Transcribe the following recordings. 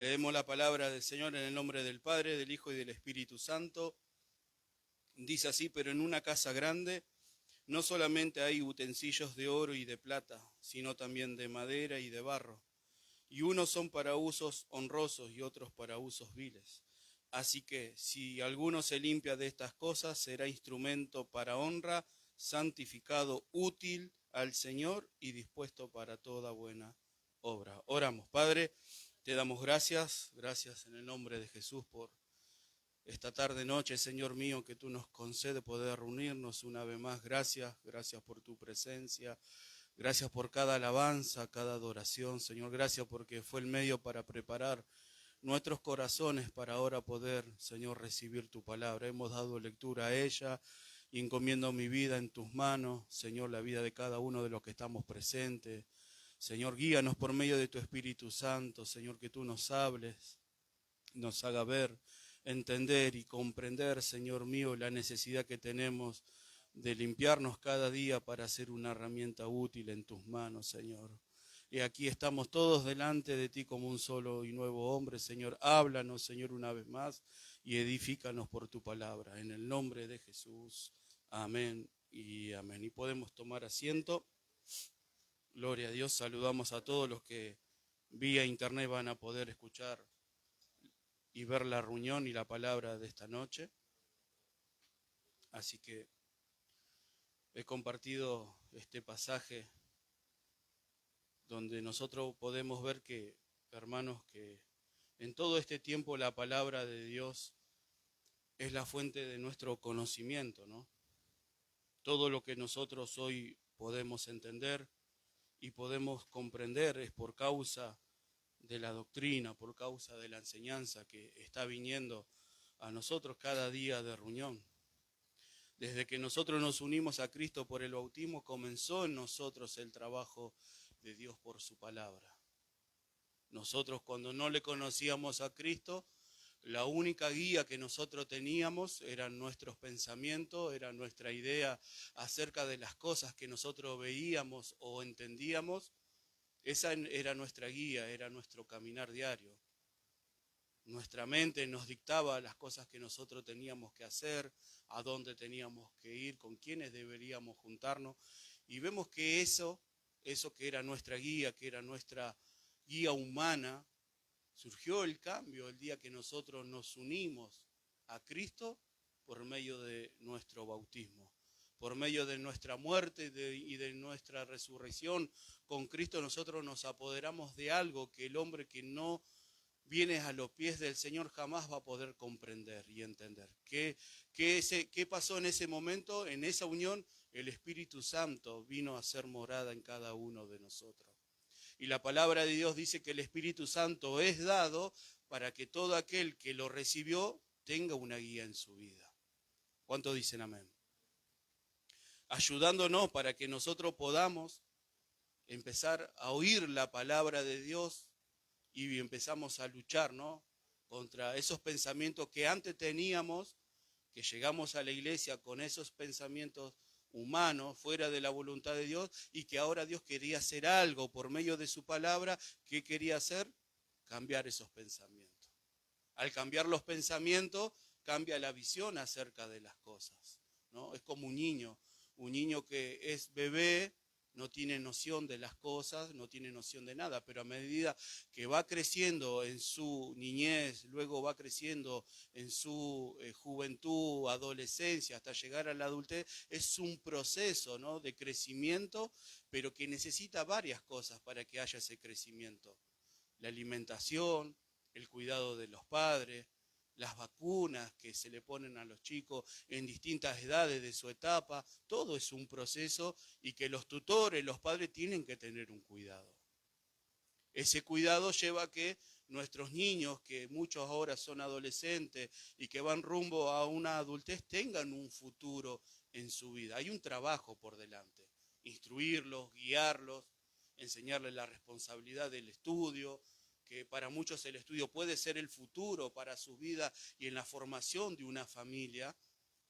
Leemos la palabra del Señor en el nombre del Padre, del Hijo y del Espíritu Santo. Dice así: pero en una casa grande no solamente hay utensilios de oro y de plata, sino también de madera y de barro, y unos son para usos honrosos y otros para usos viles. Así que si alguno se limpia de estas cosas, será instrumento para honra, santificado, útil al Señor y dispuesto para toda buena obra. Oramos. Padre, te damos gracias en el nombre de Jesús por esta tarde noche, Señor mío, que tú nos concedes poder reunirnos una vez más. Gracias por tu presencia. Gracias por cada alabanza, cada adoración, Señor. Gracias porque fue el medio para preparar nuestros corazones para ahora poder, Señor, recibir tu palabra. Hemos dado lectura a ella y encomiendo mi vida en tus manos, Señor, la vida de cada uno de los que estamos presentes. Señor, guíanos por medio de tu Espíritu Santo, Señor, que tú nos hables, nos haga ver, entender y comprender, Señor mío, la necesidad que tenemos de limpiarnos cada día para ser una herramienta útil en tus manos, Señor. Y aquí estamos todos delante de ti como un solo y nuevo hombre, Señor. Háblanos, Señor, una vez más y edifícanos por tu palabra. En el nombre de Jesús. Amén y amén. Y podemos tomar asiento. Gloria a Dios. Saludamos a todos los que vía internet van a poder escuchar y ver la reunión y la palabra de esta noche. Así que he compartido este pasaje donde nosotros podemos ver que, hermanos, que en todo este tiempo la palabra de Dios es la fuente de nuestro conocimiento, ¿no? Todo lo que nosotros hoy podemos entender y podemos comprender es por causa de la doctrina, por causa de la enseñanza que está viniendo a nosotros cada día de reunión. Desde que nosotros nos unimos a Cristo por el bautismo, comenzó en nosotros el trabajo de Dios por su palabra. Nosotros, cuando no le conocíamos a Cristo, la única guía que nosotros teníamos eran nuestros pensamientos, era nuestra idea acerca de las cosas que nosotros veíamos o entendíamos. Esa era nuestra guía, era nuestro caminar diario. Nuestra mente nos dictaba las cosas que nosotros teníamos que hacer, a dónde teníamos que ir, con quiénes deberíamos juntarnos. Y vemos que eso que era nuestra guía, que era nuestra guía humana, surgió el cambio el día que nosotros nos unimos a Cristo por medio de nuestro bautismo. Por medio de nuestra muerte y de nuestra resurrección con Cristo, nosotros nos apoderamos de algo que el hombre que no vienes a los pies del Señor jamás va a poder comprender y entender. ¿Qué pasó en ese momento? En esa unión, el Espíritu Santo vino a ser morada en cada uno de nosotros. Y la palabra de Dios dice que el Espíritu Santo es dado para que todo aquel que lo recibió tenga una guía en su vida. ¿Cuántos dicen amén? Ayudándonos para que nosotros podamos empezar a oír la palabra de Dios y empezamos a luchar, ¿no?, contra esos pensamientos que antes teníamos, que llegamos a la iglesia con esos pensamientos humanos, fuera de la voluntad de Dios, y que ahora Dios quería hacer algo por medio de su palabra. ¿Qué quería hacer? Cambiar esos pensamientos. Al cambiar los pensamientos, cambia la visión acerca de las cosas, ¿no? Es como un niño que es bebé, no tiene noción de las cosas, no tiene noción de nada, pero a medida que va creciendo en su niñez, luego va creciendo en su juventud, adolescencia, hasta llegar a la adultez, es un proceso, ¿no?, de crecimiento, pero que necesita varias cosas para que haya ese crecimiento. La alimentación, el cuidado de los padres, las vacunas que se le ponen a los chicos en distintas edades de su etapa, todo es un proceso y que los tutores, los padres tienen que tener un cuidado. Ese cuidado lleva a que nuestros niños, que muchos ahora son adolescentes y que van rumbo a una adultez, tengan un futuro en su vida. Hay un trabajo por delante, instruirlos, guiarlos, enseñarles la responsabilidad del estudio, que para muchos el estudio puede ser el futuro para su vida y en la formación de una familia.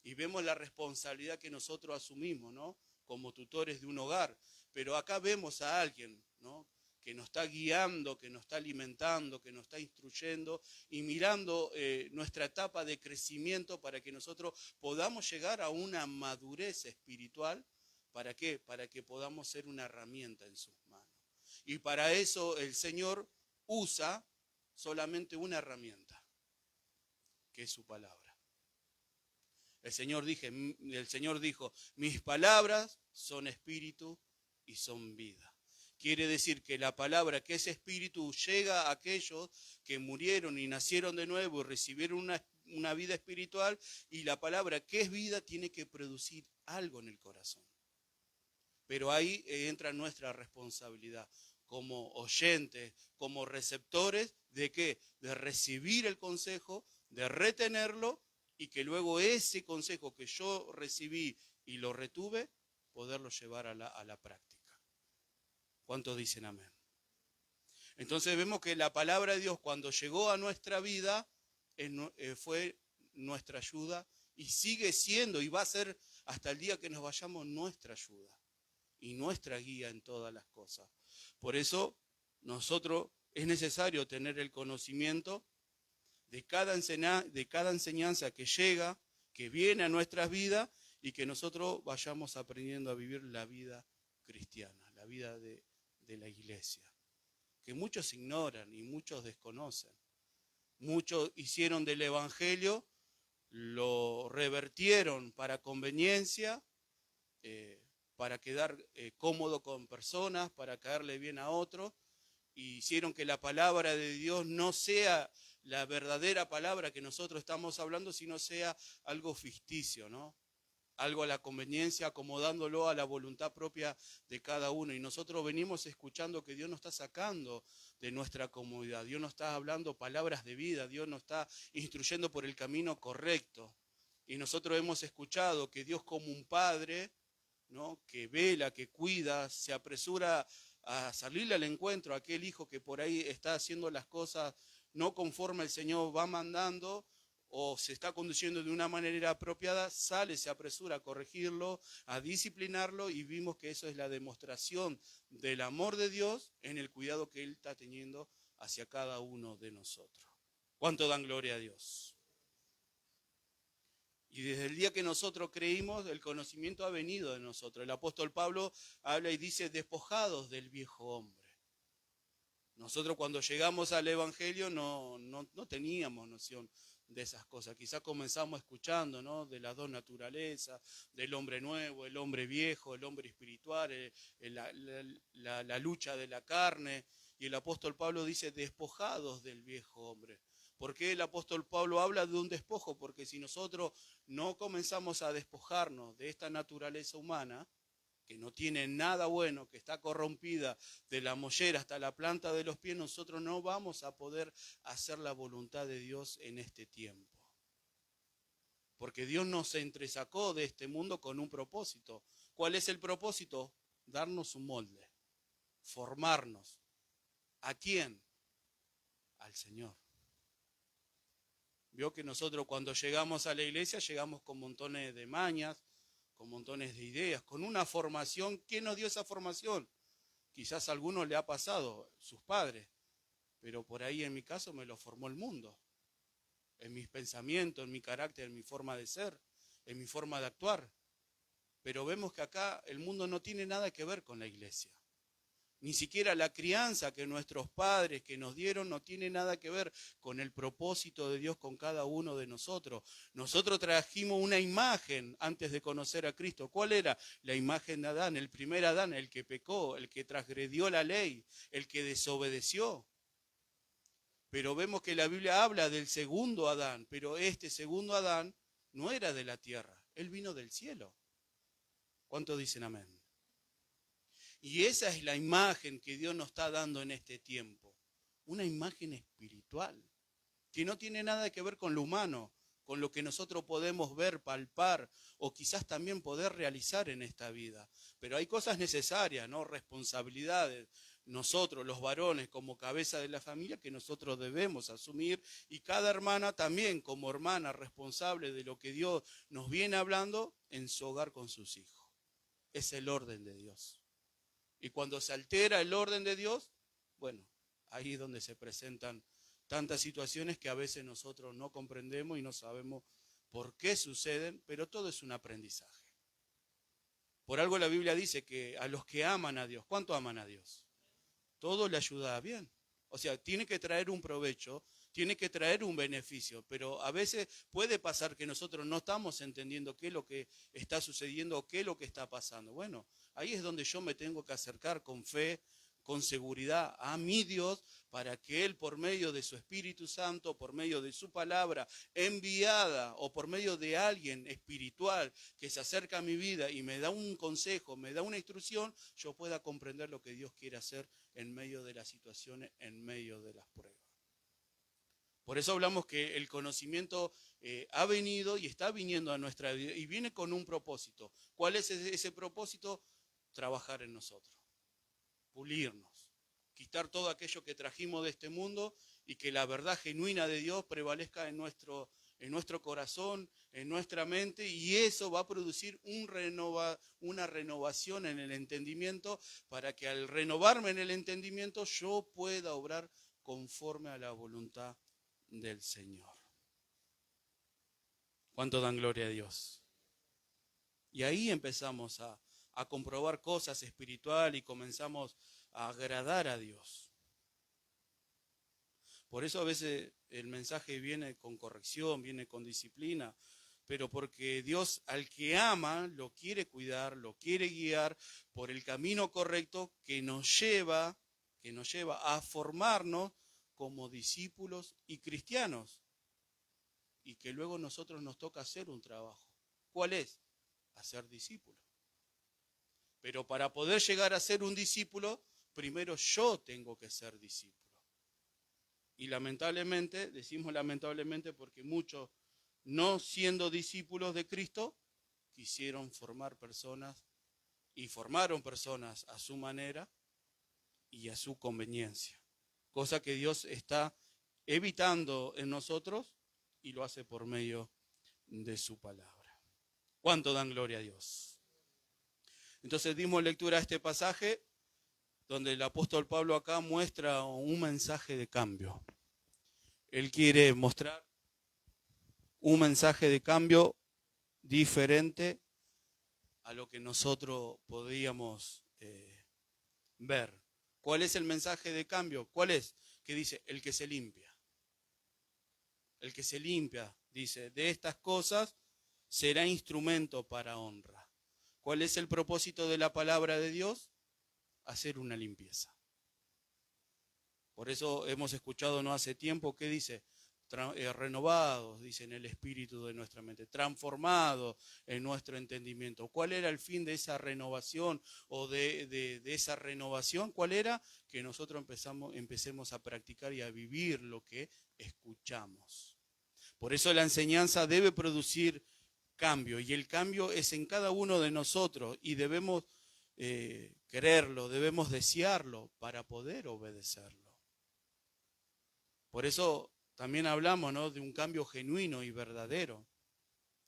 Y vemos la responsabilidad que nosotros asumimos, ¿no?, como tutores de un hogar. Pero acá vemos a alguien, ¿no?, que nos está guiando, que nos está alimentando, que nos está instruyendo y mirando nuestra etapa de crecimiento para que nosotros podamos llegar a una madurez espiritual. ¿Para qué? Para que podamos ser una herramienta en sus manos. Y para eso el Señor usa solamente una herramienta, que es su palabra. El Señor dijo, mis palabras son espíritu y son vida. Quiere decir que la palabra que es espíritu llega a aquellos que murieron y nacieron de nuevo y recibieron una vida espiritual, y la palabra que es vida tiene que producir algo en el corazón. Pero ahí entra nuestra responsabilidad como oyentes, como receptores, ¿de qué? De recibir el consejo, de retenerlo, y que luego ese consejo que yo recibí y lo retuve, poderlo llevar a la práctica. ¿Cuántos dicen amén? Entonces vemos que la palabra de Dios, cuando llegó a nuestra vida, fue nuestra ayuda, y sigue siendo y va a ser hasta el día que nos vayamos nuestra ayuda y nuestra guía en todas las cosas. Por eso nosotros es necesario tener el conocimiento de cada enseñanza que llega, que viene a nuestras vidas, y que nosotros vayamos aprendiendo a vivir la vida cristiana, la vida de la iglesia, que muchos ignoran y muchos desconocen. Muchos hicieron del evangelio, lo revertieron para conveniencia, para quedar cómodo con personas, para caerle bien a otros, y hicieron que la palabra de Dios no sea la verdadera palabra que nosotros estamos hablando, sino sea algo ficticio, ¿no? Algo a la conveniencia, acomodándolo a la voluntad propia de cada uno. Y nosotros venimos escuchando que Dios nos está sacando de nuestra comodidad. Dios nos está hablando palabras de vida. Dios nos está instruyendo por el camino correcto. Y nosotros hemos escuchado que Dios, como un padre, ¿no?, que vela, que cuida, se apresura a salirle al encuentro a aquel hijo que por ahí está haciendo las cosas no conforme el Señor va mandando, o se está conduciendo de una manera apropiada, sale, se apresura a corregirlo, a disciplinarlo, y vimos que eso es la demostración del amor de Dios en el cuidado que Él está teniendo hacia cada uno de nosotros. ¿Cuánto dan gloria a Dios? Y desde el día que nosotros creímos, el conocimiento ha venido de nosotros. El apóstol Pablo habla y dice, despojados del viejo hombre. Nosotros cuando llegamos al Evangelio no teníamos noción de esas cosas. Quizás comenzamos escuchando, ¿no?, de las dos naturalezas, del hombre nuevo, el hombre viejo, el hombre espiritual, la lucha de la carne. Y el apóstol Pablo dice, despojados del viejo hombre. ¿Por qué el apóstol Pablo habla de un despojo? Porque si nosotros no comenzamos a despojarnos de esta naturaleza humana, que no tiene nada bueno, que está corrompida de la mollera hasta la planta de los pies, nosotros no vamos a poder hacer la voluntad de Dios en este tiempo. Porque Dios nos entresacó de este mundo con un propósito. ¿Cuál es el propósito? Darnos un molde, formarnos. ¿A quién? Al Señor. Vio que nosotros cuando llegamos a la iglesia llegamos con montones de mañas, con montones de ideas, con una formación. ¿Quién nos dio esa formación? Quizás a alguno le ha pasado, sus padres, pero por ahí en mi caso me lo formó el mundo, en mis pensamientos, en mi carácter, en mi forma de ser, en mi forma de actuar. Pero vemos que acá el mundo no tiene nada que ver con la iglesia. Ni siquiera la crianza que nuestros padres que nos dieron no tiene nada que ver con el propósito de Dios con cada uno de nosotros. Nosotros trajimos una imagen antes de conocer a Cristo. ¿Cuál era? La imagen de Adán, el primer Adán, el que pecó, el que transgredió la ley, el que desobedeció. Pero vemos que la Biblia habla del segundo Adán, pero este segundo Adán no era de la tierra, él vino del cielo. ¿Cuántos dicen amén? Y esa es la imagen que Dios nos está dando en este tiempo. Una imagen espiritual, que no tiene nada que ver con lo humano, con lo que nosotros podemos ver, palpar, o quizás también poder realizar en esta vida. Pero hay cosas necesarias, ¿no? Responsabilidades. Nosotros, los varones, como cabeza de la familia, que nosotros debemos asumir, y cada hermana también como hermana responsable de lo que Dios nos viene hablando en su hogar con sus hijos. Es el orden de Dios. Y cuando se altera el orden de Dios, bueno, ahí es donde se presentan tantas situaciones que a veces nosotros no comprendemos y no sabemos por qué suceden, pero todo es un aprendizaje. Por algo la Biblia dice que a los que aman a Dios, ¿cuánto aman a Dios? Todo le ayuda a bien. O sea, tiene que traer un provecho, tiene que traer un beneficio, pero a veces puede pasar que nosotros no estamos entendiendo qué es lo que está sucediendo o qué es lo que está pasando. Bueno, ahí es donde yo me tengo que acercar con fe, con seguridad a mi Dios, para que Él por medio de su Espíritu Santo, por medio de su palabra enviada o por medio de alguien espiritual que se acerca a mi vida y me da un consejo, me da una instrucción, yo pueda comprender lo que Dios quiere hacer en medio de las situaciones, en medio de las pruebas. Por eso hablamos que el conocimiento ha venido y está viniendo a nuestra vida y viene con un propósito. ¿Cuál es ese propósito? Trabajar en nosotros, pulirnos, quitar todo aquello que trajimos de este mundo y que la verdad genuina de Dios prevalezca en nuestro corazón, en nuestra mente, y eso va a producir una renovación en el entendimiento, para que al renovarme en el entendimiento yo pueda obrar conforme a la voluntad del Señor. ¿Cuánto dan gloria a Dios? Y ahí empezamos a comprobar cosas espirituales y comenzamos a agradar a Dios. Por eso a veces el mensaje viene con corrección, viene con disciplina, pero porque Dios al que ama lo quiere cuidar, lo quiere guiar por el camino correcto que nos lleva a formarnos como discípulos y cristianos, y que luego nosotros nos toca hacer un trabajo. ¿Cuál es? Hacer discípulos. Pero para poder llegar a ser un discípulo, primero yo tengo que ser discípulo. Y lamentablemente, decimos lamentablemente porque muchos, no siendo discípulos de Cristo, quisieron formar personas y formaron personas a su manera y a su conveniencia. Cosa que Dios está evitando en nosotros y lo hace por medio de su palabra. ¿Cuánto dan gloria a Dios? Entonces dimos lectura a este pasaje donde el apóstol Pablo acá muestra un mensaje de cambio. Él quiere mostrar un mensaje de cambio diferente a lo que nosotros podíamos ver. ¿Cuál es el mensaje de cambio? ¿Cuál es? Que dice, el que se limpia. El que se limpia, dice, de estas cosas será instrumento para honra. ¿Cuál es el propósito de la palabra de Dios? Hacer una limpieza. Por eso hemos escuchado no hace tiempo que dice, renovados, dice, en el espíritu de nuestra mente, transformados en nuestro entendimiento. ¿Cuál era el fin de esa renovación o de esa renovación? ¿Cuál era? Que nosotros empecemos a practicar y a vivir lo que escuchamos. Por eso la enseñanza debe producir cambio, y el cambio es en cada uno de nosotros, y debemos quererlo, debemos desearlo para poder obedecerlo. Por eso también hablamos, ¿no?, de un cambio genuino y verdadero.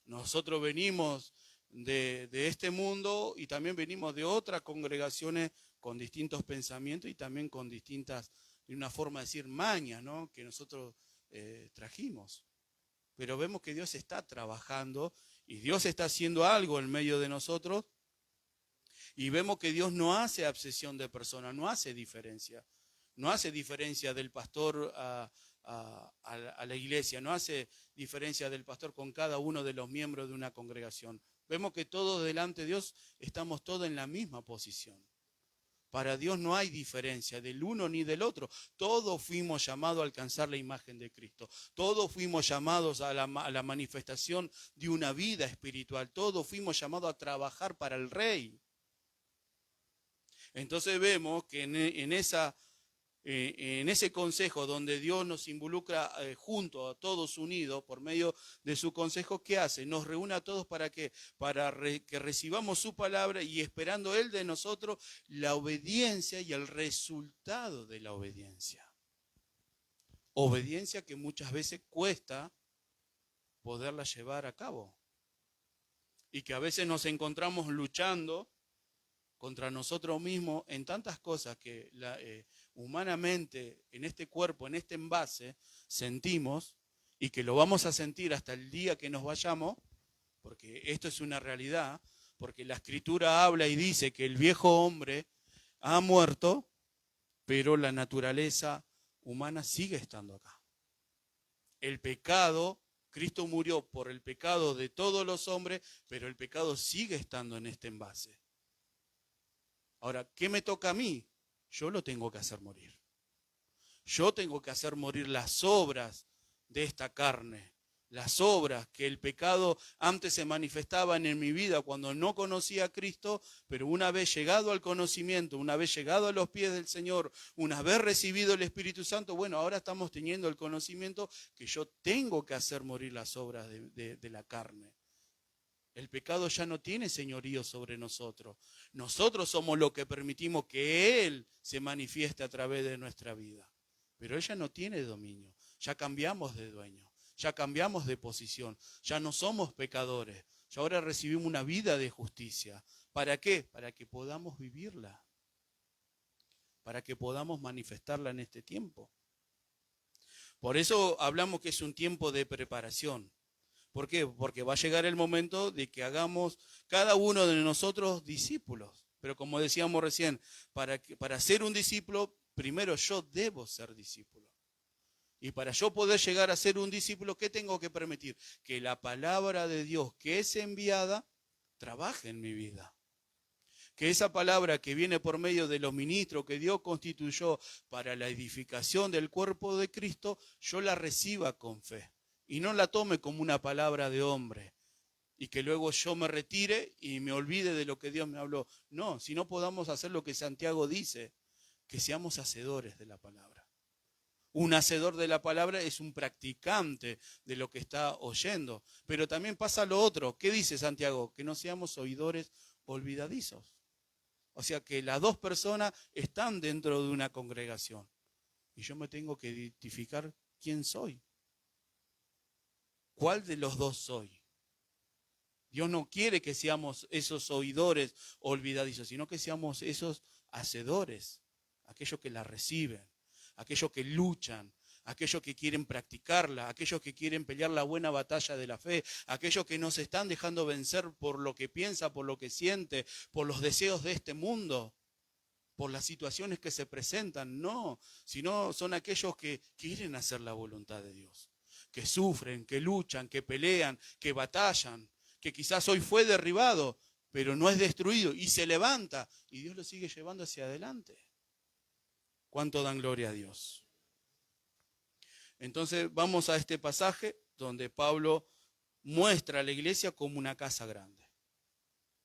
Nosotros venimos de este mundo y también venimos de otras congregaciones con distintos pensamientos y también con distintas, de una forma de decir, mañas, ¿no?, que nosotros trajimos. Pero vemos que Dios está trabajando y Dios está haciendo algo en medio de nosotros, y vemos que Dios no hace acepción de personas, no hace diferencia. No hace diferencia del pastor a la iglesia, no hace diferencia del pastor con cada uno de los miembros de una congregación. Vemos que todos delante de Dios estamos todos en la misma posición. Para Dios no hay diferencia del uno ni del otro. Todos fuimos llamados a alcanzar la imagen de Cristo. Todos fuimos llamados a la manifestación de una vida espiritual. Todos fuimos llamados a trabajar para el Rey. Entonces vemos que en ese consejo donde Dios nos involucra juntos, a todos unidos, por medio de su consejo, ¿qué hace? Nos reúne a todos para que recibamos su palabra, y esperando Él de nosotros la obediencia y el resultado de la obediencia. Obediencia que muchas veces cuesta poderla llevar a cabo, y que a veces nos encontramos luchando contra nosotros mismos en tantas cosas que humanamente, en este cuerpo, en este envase, sentimos, y que lo vamos a sentir hasta el día que nos vayamos, porque esto es una realidad, porque la Escritura habla y dice que el viejo hombre ha muerto, pero la naturaleza humana sigue estando acá. El pecado, Cristo murió por el pecado de todos los hombres, pero el pecado sigue estando en este envase. Ahora, ¿qué me toca a mí? Yo lo tengo que hacer morir. Yo tengo que hacer morir las obras de esta carne, las obras que el pecado antes se manifestaban en mi vida cuando no conocía a Cristo, pero una vez llegado al conocimiento, una vez llegado a los pies del Señor, una vez recibido el Espíritu Santo, bueno, ahora estamos teniendo el conocimiento que yo tengo que hacer morir las obras de la carne. El pecado ya no tiene señorío sobre nosotros. Nosotros somos los que permitimos que Él se manifieste a través de nuestra vida. Pero ella no tiene dominio. Ya cambiamos de dueño. Ya cambiamos de posición. Ya no somos pecadores. Ya ahora recibimos una vida de justicia. ¿Para qué? Para que podamos vivirla. Para que podamos manifestarla en este tiempo. Por eso hablamos que es un tiempo de preparación. ¿Por qué? Porque va a llegar el momento de que hagamos cada uno de nosotros discípulos. Pero como decíamos recién, para ser un discípulo, primero yo debo ser discípulo. Y para yo poder llegar a ser un discípulo, ¿qué tengo que permitir? Que la palabra de Dios que es enviada trabaje en mi vida. Que esa palabra que viene por medio de los ministros que Dios constituyó para la edificación del cuerpo de Cristo, yo la reciba con fe. Y no la tome como una palabra de hombre y que luego yo me retire y me olvide de lo que Dios me habló. No, si no podamos hacer lo que Santiago dice, que seamos hacedores de la palabra. Un hacedor de la palabra es un practicante de lo que está oyendo. Pero también pasa lo otro. ¿Qué dice Santiago? Que no seamos oidores olvidadizos. O sea que las dos personas están dentro de una congregación. Y yo me tengo que identificar quién soy. ¿Cuál de los dos soy? Dios no quiere que seamos esos oidores olvidadizos, sino que seamos esos hacedores, aquellos que la reciben, aquellos que luchan, aquellos que quieren practicarla, aquellos que quieren pelear la buena batalla de la fe, aquellos que no se están dejando vencer por lo que piensa, por lo que siente, por los deseos de este mundo, por las situaciones que se presentan, no, sino son aquellos que quieren hacer la voluntad de Dios. Que sufren, que luchan, que pelean, que batallan, que quizás hoy fue derribado, pero no es destruido y se levanta y Dios lo sigue llevando hacia adelante. ¿Cuánto dan gloria a Dios? Entonces vamos a este pasaje donde Pablo muestra a la iglesia como una casa grande,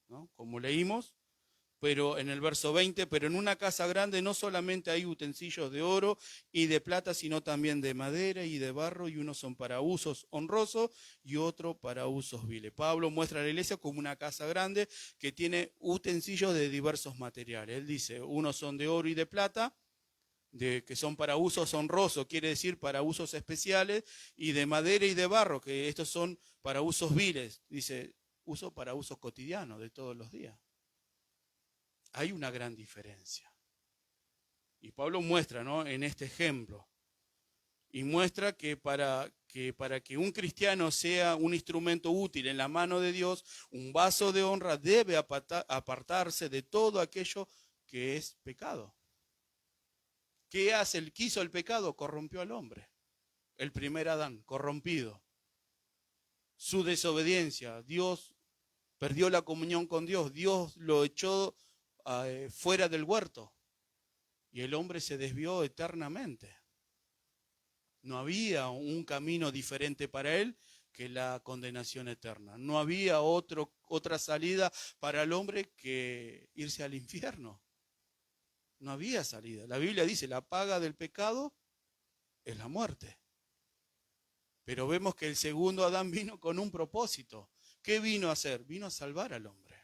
¿no? Como leímos, pero en el verso 20, pero en una casa grande no solamente hay utensilios de oro y de plata, sino también de madera y de barro, y unos son para usos honrosos y otros para usos viles. Pablo muestra a la iglesia como una casa grande que tiene utensilios de diversos materiales. Él dice, unos son de oro y de plata, que son para usos honrosos, quiere decir para usos especiales, y de madera y de barro, que estos son para usos viles, dice, uso para usos cotidianos de todos los días. Hay una gran diferencia. Y Pablo muestra, ¿no?, en este ejemplo, y muestra que para que un cristiano sea un instrumento útil en la mano de Dios, un vaso de honra debe apartarse de todo aquello que es pecado. ¿Qué hace el que hizo el pecado? Corrompió al hombre. El primer Adán, corrompido. Su desobediencia, Dios perdió la comunión con Dios, Dios lo echó fuera del huerto y el hombre se desvió eternamente. No había un camino diferente para él que la condenación eterna. No había otra salida para el hombre que irse al infierno. No había salida. La Biblia dice, la paga del pecado es la muerte. Pero vemos que el segundo Adán vino con un propósito. ¿Qué vino a hacer? Vino a salvar al hombre.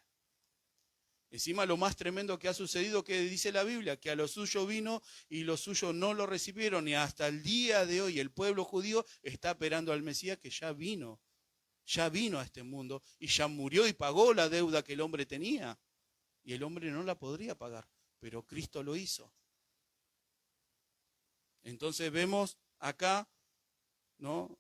Encima lo más tremendo que ha sucedido, que dice la Biblia, que a lo suyo vino y los suyos no lo recibieron, y hasta el día de hoy el pueblo judío está esperando al Mesías que ya vino a este mundo y ya murió y pagó la deuda que el hombre tenía. Y el hombre no la podría pagar, pero Cristo lo hizo. Entonces vemos acá, ¿no?,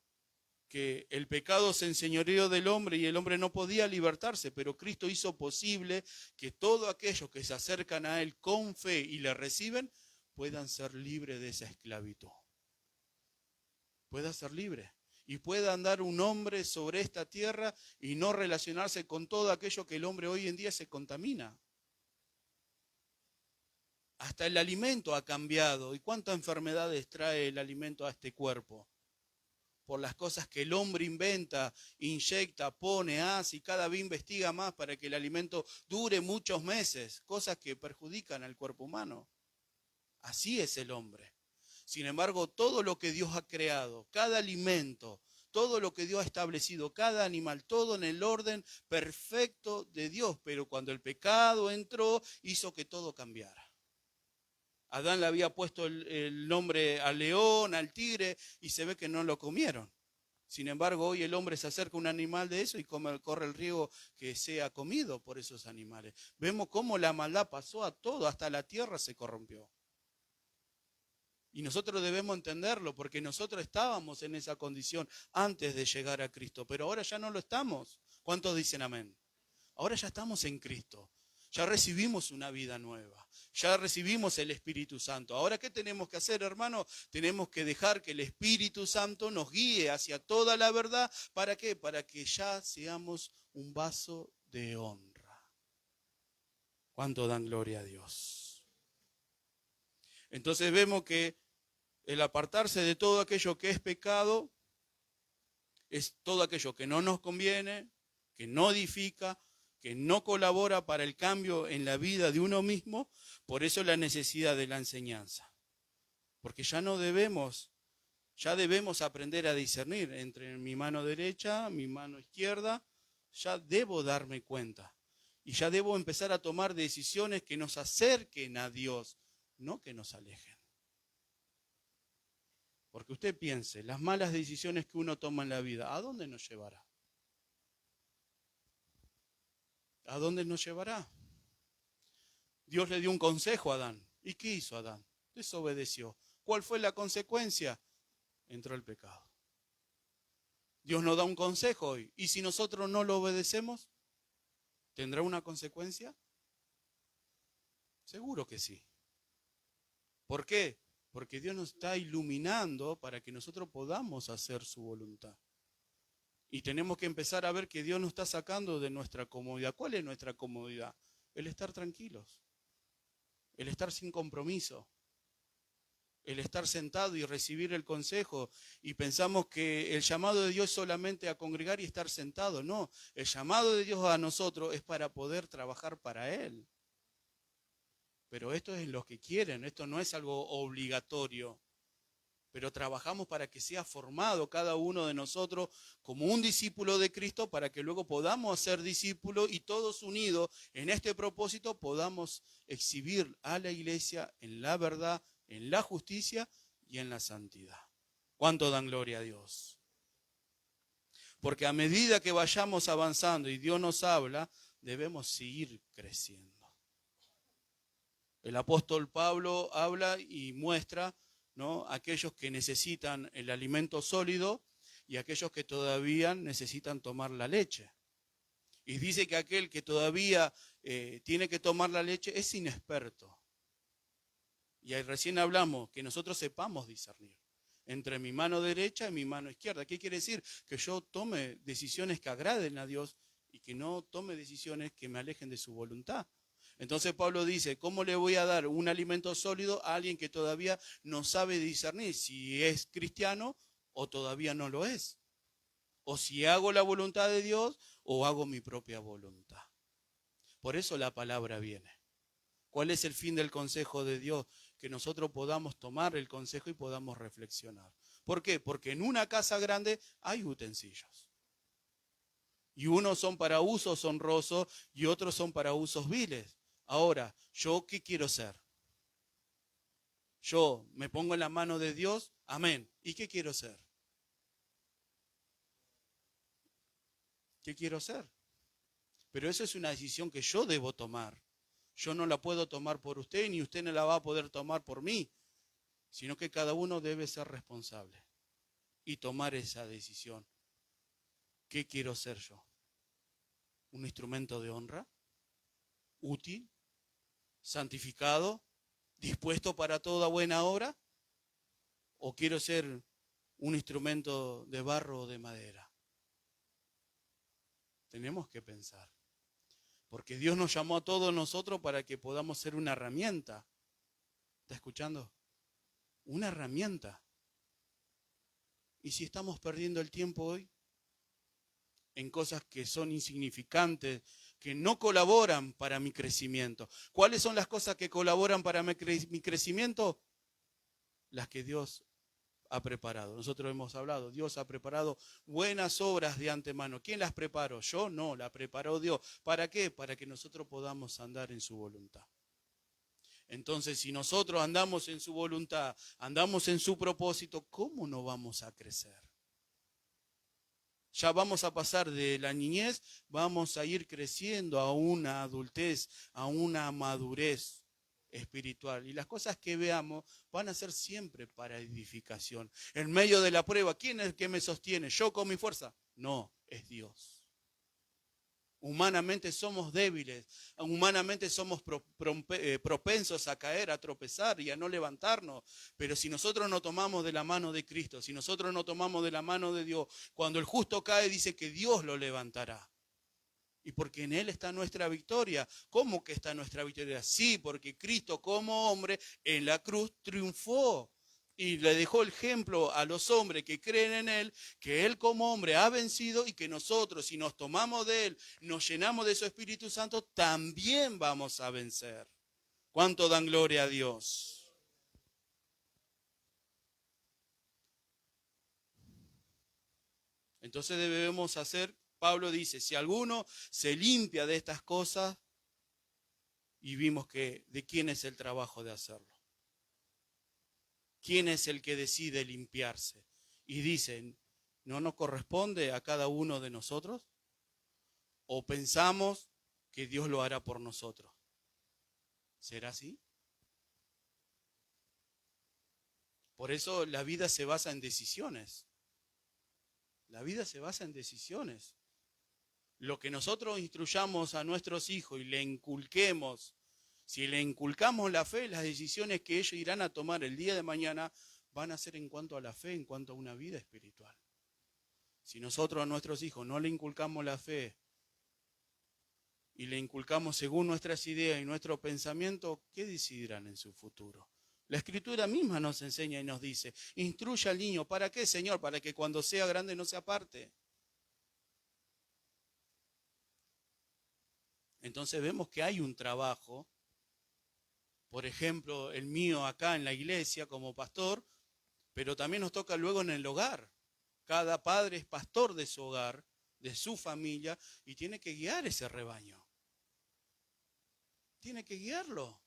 que el pecado se enseñoreó del hombre y el hombre no podía libertarse, pero Cristo hizo posible que todos aquellos que se acercan a Él con fe y le reciben, puedan ser libres de esa esclavitud. Pueda ser libre y pueda andar un hombre sobre esta tierra y no relacionarse con todo aquello que el hombre hoy en día se contamina. Hasta el alimento ha cambiado. ¿Y cuántas enfermedades trae el alimento a este cuerpo? Por las cosas que el hombre inventa, inyecta, pone, hace y cada vez investiga más para que el alimento dure muchos meses, cosas que perjudican al cuerpo humano. Así es el hombre. Sin embargo, todo lo que Dios ha creado, cada alimento, todo lo que Dios ha establecido, cada animal, todo en el orden perfecto de Dios, pero cuando el pecado entró, hizo que todo cambiara. Adán le había puesto el nombre al león, al tigre, y se ve que no lo comieron. Sin embargo, hoy el hombre se acerca a un animal de eso y corre el riesgo que sea comido por esos animales. Vemos cómo la maldad pasó a todo, hasta la tierra se corrompió. Y nosotros debemos entenderlo, porque nosotros estábamos en esa condición antes de llegar a Cristo, pero ahora ya no lo estamos. ¿Cuántos dicen amén? Ahora ya estamos en Cristo. Ya recibimos una vida nueva, ya recibimos el Espíritu Santo. Ahora, ¿qué tenemos que hacer, hermano? Tenemos que dejar que el Espíritu Santo nos guíe hacia toda la verdad. ¿Para qué? Para que ya seamos un vaso de honra. ¿Cuánto dan gloria a Dios? Entonces vemos que el apartarse de todo aquello que es pecado es todo aquello que no nos conviene, que no edifica, que no colabora para el cambio en la vida de uno mismo. Por eso la necesidad de la enseñanza. Porque ya debemos aprender a discernir entre mi mano derecha, mi mano izquierda. Ya debo darme cuenta. Y ya debo empezar a tomar decisiones que nos acerquen a Dios, no que nos alejen. Porque usted piense, las malas decisiones que uno toma en la vida, ¿a dónde nos llevará? ¿A dónde nos llevará? Dios le dio un consejo a Adán. ¿Y qué hizo Adán? Desobedeció. ¿Cuál fue la consecuencia? Entró el pecado. Dios nos da un consejo hoy. ¿Y si nosotros no lo obedecemos? ¿Tendrá una consecuencia? Seguro que sí. ¿Por qué? Porque Dios nos está iluminando para que nosotros podamos hacer su voluntad. Y tenemos que empezar a ver que Dios nos está sacando de nuestra comodidad. ¿Cuál es nuestra comodidad? El estar tranquilos. El estar sin compromiso. El estar sentado y recibir el consejo. Y pensamos que el llamado de Dios es solamente a congregar y estar sentado. No, el llamado de Dios a nosotros es para poder trabajar para Él. Pero esto es lo que quieren, esto no es algo obligatorio. Pero trabajamos para que sea formado cada uno de nosotros como un discípulo de Cristo, para que luego podamos ser discípulos y todos unidos en este propósito podamos exhibir a la iglesia en la verdad, en la justicia y en la santidad. ¿Cuánto dan gloria a Dios? Porque a medida que vayamos avanzando y Dios nos habla, debemos seguir creciendo. El apóstol Pablo habla y muestra, ¿no?, aquellos que necesitan el alimento sólido y aquellos que todavía necesitan tomar la leche. Y dice que aquel que todavía tiene que tomar la leche es inexperto. Y ahí recién hablamos que nosotros sepamos discernir entre mi mano derecha y mi mano izquierda. ¿Qué quiere decir? Que yo tome decisiones que agraden a Dios y que no tome decisiones que me alejen de su voluntad. Entonces Pablo dice, ¿cómo le voy a dar un alimento sólido a alguien que todavía no sabe discernir si es cristiano o todavía no lo es? O si hago la voluntad de Dios o hago mi propia voluntad. Por eso la palabra viene. ¿Cuál es el fin del consejo de Dios? Que nosotros podamos tomar el consejo y podamos reflexionar. ¿Por qué? Porque en una casa grande hay utensilios. Y unos son para usos honrosos y otros son para usos viles. Ahora, ¿yo qué quiero ser? Yo me pongo en la mano de Dios, amén. ¿Y qué quiero ser? ¿Qué quiero ser? Pero eso es una decisión que yo debo tomar. Yo no la puedo tomar por usted, ni usted no la va a poder tomar por mí. sino que cada uno debe ser responsable y tomar esa decisión. ¿Qué quiero ser yo? ¿Un instrumento de honra? ¿Útil? ¿Santificado? ¿Dispuesto para toda buena obra? ¿O quiero ser un instrumento de barro o de madera? Tenemos que pensar. Porque Dios nos llamó a todos nosotros para que podamos ser una herramienta. ¿Está escuchando? Una herramienta. ¿Y si estamos perdiendo el tiempo hoy en cosas que son insignificantes, que no colaboran para mi crecimiento? ¿Cuáles son las cosas que colaboran para mi crecimiento? Las que Dios ha preparado. Nosotros hemos hablado, Dios ha preparado buenas obras de antemano. ¿Quién las preparó? Yo no, la preparó Dios. ¿Para qué? Para que nosotros podamos andar en su voluntad. Entonces, si nosotros andamos en su voluntad, andamos en su propósito, ¿cómo no vamos a crecer? Ya vamos a pasar de la niñez, vamos a ir creciendo a una adultez, a una madurez espiritual. Y las cosas que veamos van a ser siempre para edificación. En medio de la prueba, ¿quién es el que me sostiene? ¿Yo con mi fuerza? No, es Dios. Humanamente somos débiles, humanamente somos propensos a caer, a tropezar y a no levantarnos. Pero si nosotros no tomamos de la mano de Cristo, si nosotros no tomamos de la mano de Dios, cuando el justo cae dice que Dios lo levantará. Y porque en Él está nuestra victoria. ¿Cómo que está nuestra victoria? Sí, porque Cristo como hombre en la cruz triunfó. Y le dejó el ejemplo a los hombres que creen en Él, que Él como hombre ha vencido y que nosotros, si nos tomamos de Él, nos llenamos de su Espíritu Santo, también vamos a vencer. ¿Cuánto dan gloria a Dios? Entonces debemos hacer, Pablo dice, si alguno se limpia de estas cosas, y vimos que de quién es el trabajo de hacerlo. ¿Quién es el que decide limpiarse? Y dicen, ¿no nos corresponde a cada uno de nosotros? ¿O pensamos que Dios lo hará por nosotros? ¿Será así? Por eso la vida se basa en decisiones. La vida se basa en decisiones. Lo que nosotros instruyamos a nuestros hijos y le inculquemos, si le inculcamos la fe, las decisiones que ellos irán a tomar el día de mañana van a ser en cuanto a la fe, en cuanto a una vida espiritual. Si nosotros a nuestros hijos no le inculcamos la fe y le inculcamos según nuestras ideas y nuestro pensamiento, ¿qué decidirán en su futuro? La Escritura misma nos enseña y nos dice, instruye al niño, ¿para qué, Señor? Para que cuando sea grande no se aparte. Entonces vemos que hay un trabajo, por ejemplo, el mío acá en la iglesia como pastor, pero también nos toca luego en el hogar. Cada padre es pastor de su hogar, de su familia, y tiene que guiar ese rebaño. Tiene que guiarlo.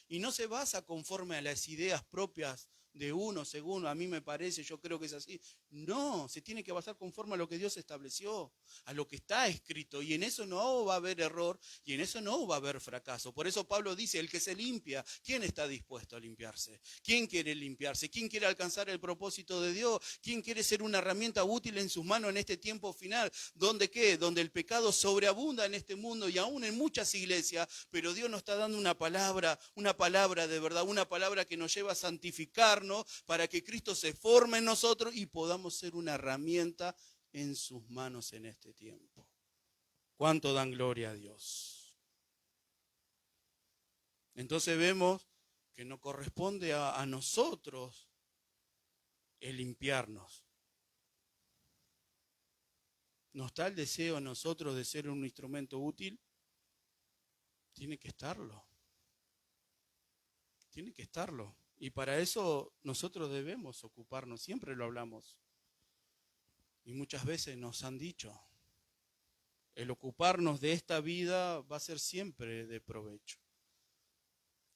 Y no se basa conforme a las ideas propias de uno, según a mí me parece, yo creo que es así. No, se tiene que basar conforme a lo que Dios estableció, a lo que está escrito. Y en eso no va a haber error y en eso no va a haber fracaso. Por eso Pablo dice, el que se limpia, ¿quién está dispuesto a limpiarse? ¿Quién quiere limpiarse? ¿Quién quiere alcanzar el propósito de Dios? ¿Quién quiere ser una herramienta útil en sus manos en este tiempo final? ¿Dónde qué? Donde el pecado sobreabunda en este mundo y aún en muchas iglesias, pero Dios nos está dando una palabra de verdad, una palabra que nos lleva a santificarnos para que Cristo se forme en nosotros y podamos ser una herramienta en sus manos en este tiempo. ¿Cuánto dan gloria a Dios? Entonces vemos que nos corresponde a nosotros el limpiarnos. ¿No está el deseo en nosotros de ser un instrumento útil? Tiene que estarlo. Tiene que estarlo. Y para eso nosotros debemos ocuparnos, siempre lo hablamos. Y muchas veces nos han dicho, el ocuparnos de esta vida va a ser siempre de provecho.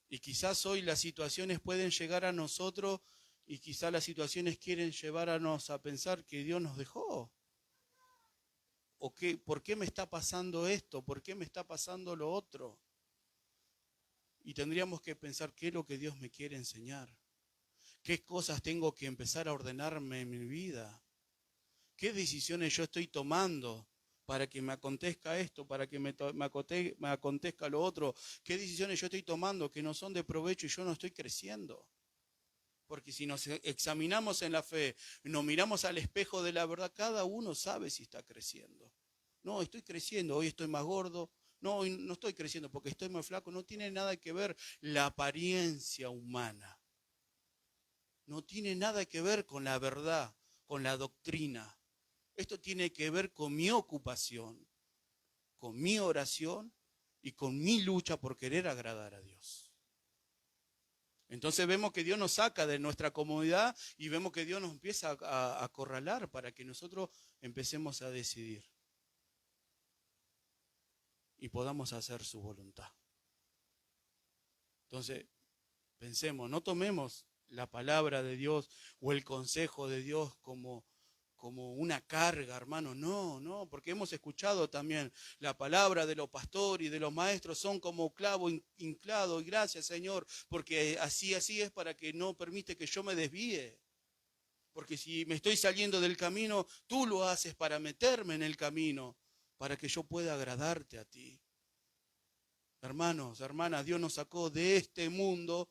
Y quizás hoy las situaciones pueden llegar a nosotros y quizás las situaciones quieren llevarnos a pensar que Dios nos dejó. ¿O qué, por qué me está pasando esto? ¿Por qué me está pasando lo otro? Y tendríamos que pensar qué es lo que Dios me quiere enseñar. ¿Qué cosas tengo que empezar a ordenarme en mi vida? ¿Qué decisiones yo estoy tomando para que me acontezca esto, para que me acontezca lo otro? ¿Qué decisiones yo estoy tomando que no son de provecho y yo no estoy creciendo? Porque si nos examinamos en la fe, nos miramos al espejo de la verdad, cada uno sabe si está creciendo. No, estoy creciendo, hoy estoy más gordo. No, hoy no estoy creciendo porque estoy más flaco. No tiene nada que ver la apariencia humana. No tiene nada que ver con la verdad, con la doctrina. Esto tiene que ver con mi ocupación, con mi oración y con mi lucha por querer agradar a Dios. Entonces vemos que Dios nos saca de nuestra comodidad y vemos que Dios nos empieza a acorralar para que nosotros empecemos a decidir y podamos hacer su voluntad. Entonces, pensemos, no tomemos la palabra de Dios o el consejo de Dios como una carga, hermano. No, porque hemos escuchado también la palabra de los pastores y de los maestros son como clavo hinclado. Y gracias, Señor, porque así es para que no permite que yo me desvíe. Porque si me estoy saliendo del camino, tú lo haces para meterme en el camino, para que yo pueda agradarte a ti. Hermanos, hermanas, Dios nos sacó de este mundo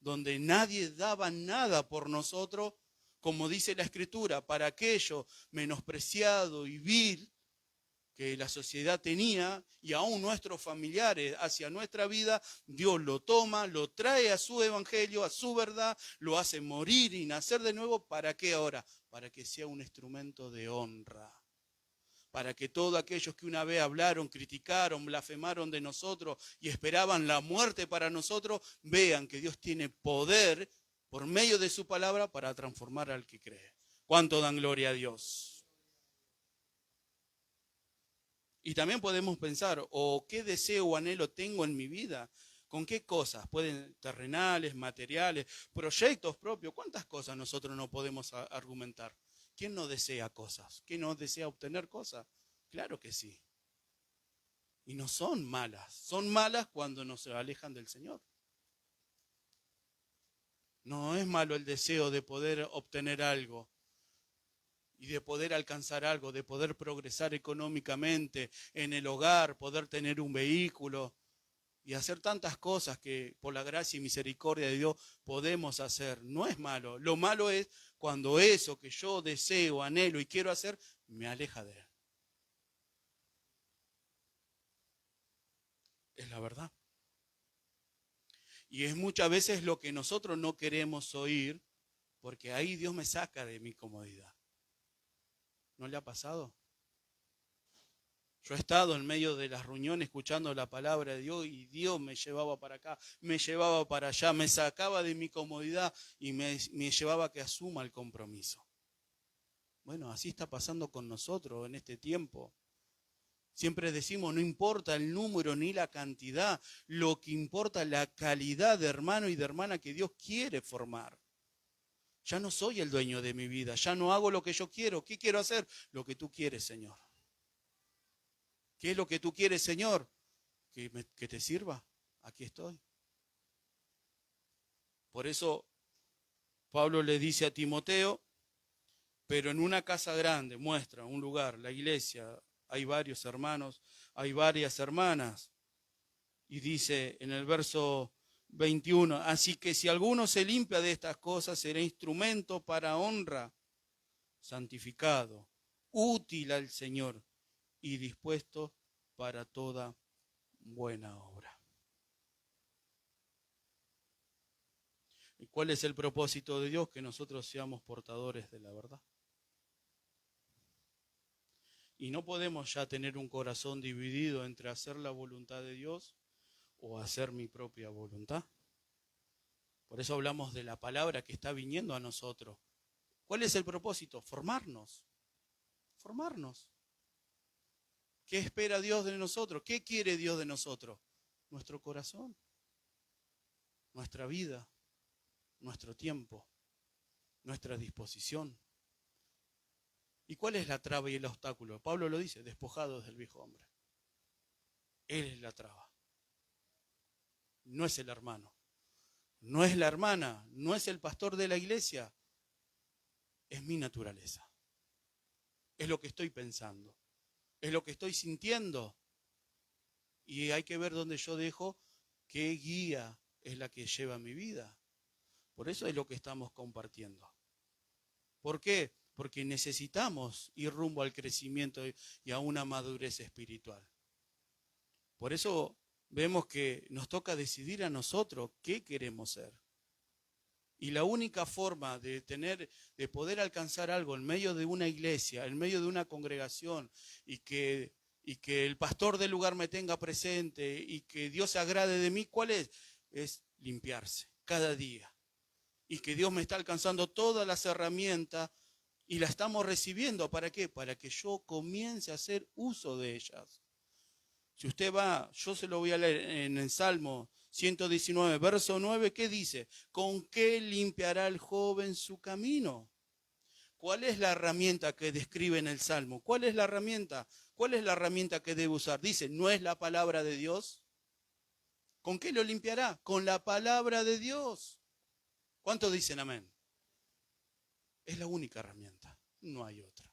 donde nadie daba nada por nosotros, como dice la Escritura, para aquello menospreciado y vil que la sociedad tenía, y aún nuestros familiares hacia nuestra vida, Dios lo toma, lo trae a su evangelio, a su verdad, lo hace morir y nacer de nuevo. ¿Para qué ahora? Para que sea un instrumento de honra. Para que todos aquellos que una vez hablaron, criticaron, blasfemaron de nosotros y esperaban la muerte para nosotros, vean que Dios tiene poder por medio de su palabra para transformar al que cree. ¿Cuánto dan gloria a Dios? Y también podemos pensar, ¿o qué deseo o anhelo tengo en mi vida? ¿Con qué cosas? Pueden terrenales, materiales, proyectos propios. ¿Cuántas cosas nosotros no podemos argumentar? ¿Quién no desea cosas? ¿Quién no desea obtener cosas? Claro que sí. Y no son malas. Son malas cuando nos alejan del Señor. No es malo el deseo de poder obtener algo y de poder alcanzar algo, de poder progresar económicamente en el hogar, poder tener un vehículo y hacer tantas cosas que por la gracia y misericordia de Dios podemos hacer. No es malo. Lo malo es cuando eso que yo deseo, anhelo y quiero hacer me aleja de Él. Es la verdad. Y es muchas veces lo que nosotros no queremos oír, porque ahí Dios me saca de mi comodidad. ¿No le ha pasado? Yo he estado en medio de las reuniones escuchando la palabra de Dios y Dios me llevaba para acá, me llevaba para allá, me sacaba de mi comodidad y me llevaba a que asuma el compromiso. Bueno, así está pasando con nosotros en este tiempo. Siempre decimos, no importa el número ni la cantidad, lo que importa es la calidad de hermano y de hermana que Dios quiere formar. Ya no soy el dueño de mi vida, ya no hago lo que yo quiero. ¿Qué quiero hacer? Lo que tú quieres, Señor. ¿Qué es lo que tú quieres, Señor? Que te sirva. Aquí estoy. Por eso Pablo le dice a Timoteo, pero en una casa grande, muestra un lugar, la iglesia, hay varios hermanos, hay varias hermanas. Y dice en el verso 21, así que si alguno se limpia de estas cosas, será instrumento para honra, santificado, útil al Señor y dispuesto para toda buena obra. ¿Y cuál es el propósito de Dios? Que nosotros seamos portadores de la verdad. Y no podemos ya tener un corazón dividido entre hacer la voluntad de Dios o hacer mi propia voluntad. Por eso hablamos de la palabra que está viniendo a nosotros. ¿Cuál es el propósito? Formarnos. Formarnos. ¿Qué espera Dios de nosotros? ¿Qué quiere Dios de nosotros? Nuestro corazón, nuestra vida, nuestro tiempo, nuestra disposición. ¿Y cuál es la traba y el obstáculo? Pablo lo dice, despojados del viejo hombre. Él es la traba. No es el hermano. no es la hermana, no es el pastor de la iglesia, es mi naturaleza. Es lo que estoy pensando, es lo que estoy sintiendo. Y hay que ver dónde yo dejo, qué guía es la que lleva mi vida. Por eso es lo que estamos compartiendo. ¿Por qué? Porque necesitamos ir rumbo al crecimiento y a una madurez espiritual. Por eso vemos que nos toca decidir a nosotros qué queremos ser. Y la única forma de poder alcanzar algo en medio de una iglesia, en medio de una congregación, y que el pastor del lugar me tenga presente y que Dios se agrade de mí, ¿cuál es? Es limpiarse cada día. Y que Dios me está alcanzando todas las herramientas y las estamos recibiendo. ¿Para qué? Para que yo comience a hacer uso de ellas. Si usted va, yo se lo voy a leer en el Salmo 119, verso 9, ¿qué dice? ¿Con qué limpiará el joven su camino? ¿Cuál es la herramienta que describe en el Salmo? ¿Cuál es la herramienta? ¿Cuál es la herramienta que debe usar? Dice, ¿no es la palabra de Dios? ¿Con qué lo limpiará? Con la palabra de Dios. ¿Cuántos dicen amén? Es la única herramienta, no hay otra.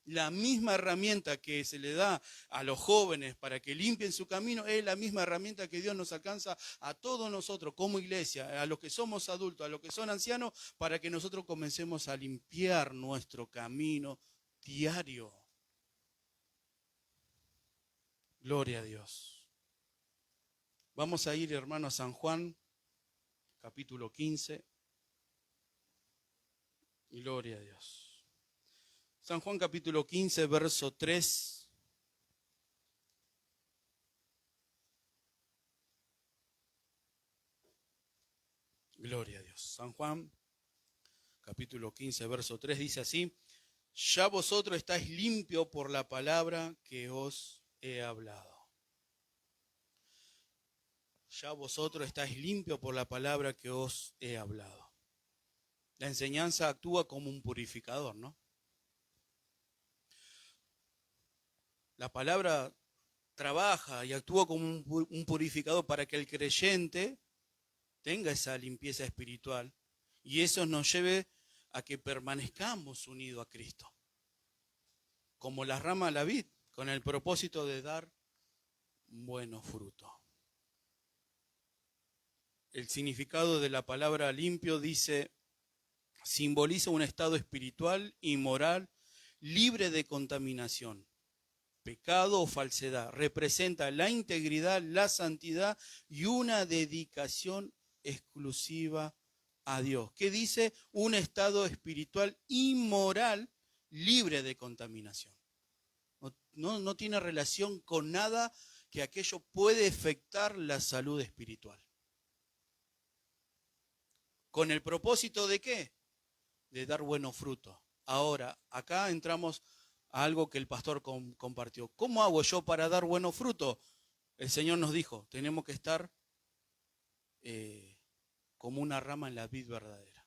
La misma herramienta que se le da a los jóvenes para que limpien su camino es la misma herramienta que Dios nos alcanza a todos nosotros como iglesia, a los que somos adultos, a los que son ancianos, para que nosotros comencemos a limpiar nuestro camino diario. Gloria a Dios. Vamos a ir, hermano, a San Juan, capítulo 15. Gloria a Dios. San Juan capítulo 15, verso 3. Gloria a Dios. San Juan capítulo 15, verso 3 dice así: ya vosotros estáis limpios por la palabra que os he hablado. Ya vosotros estáis limpios por la palabra que os he hablado. La enseñanza actúa como un purificador, ¿no? La palabra trabaja y actúa como un purificador para que el creyente tenga esa limpieza espiritual y eso nos lleve a que permanezcamos unidos a Cristo. Como la rama a la vid, con el propósito de dar buenos frutos. El significado de la palabra limpio dice, simboliza un estado espiritual y moral libre de contaminación, pecado o falsedad. Representa la integridad, la santidad y una dedicación exclusiva a Dios. ¿Qué dice? Un estado espiritual y moral libre de contaminación. No tiene relación con nada que aquello puede afectar la salud espiritual. ¿Con el propósito de qué? De dar buenos frutos. Ahora, acá entramos a algo que el pastor compartió. ¿Cómo hago yo para dar buenos frutos? El Señor nos dijo, tenemos que estar como una rama en la vid verdadera.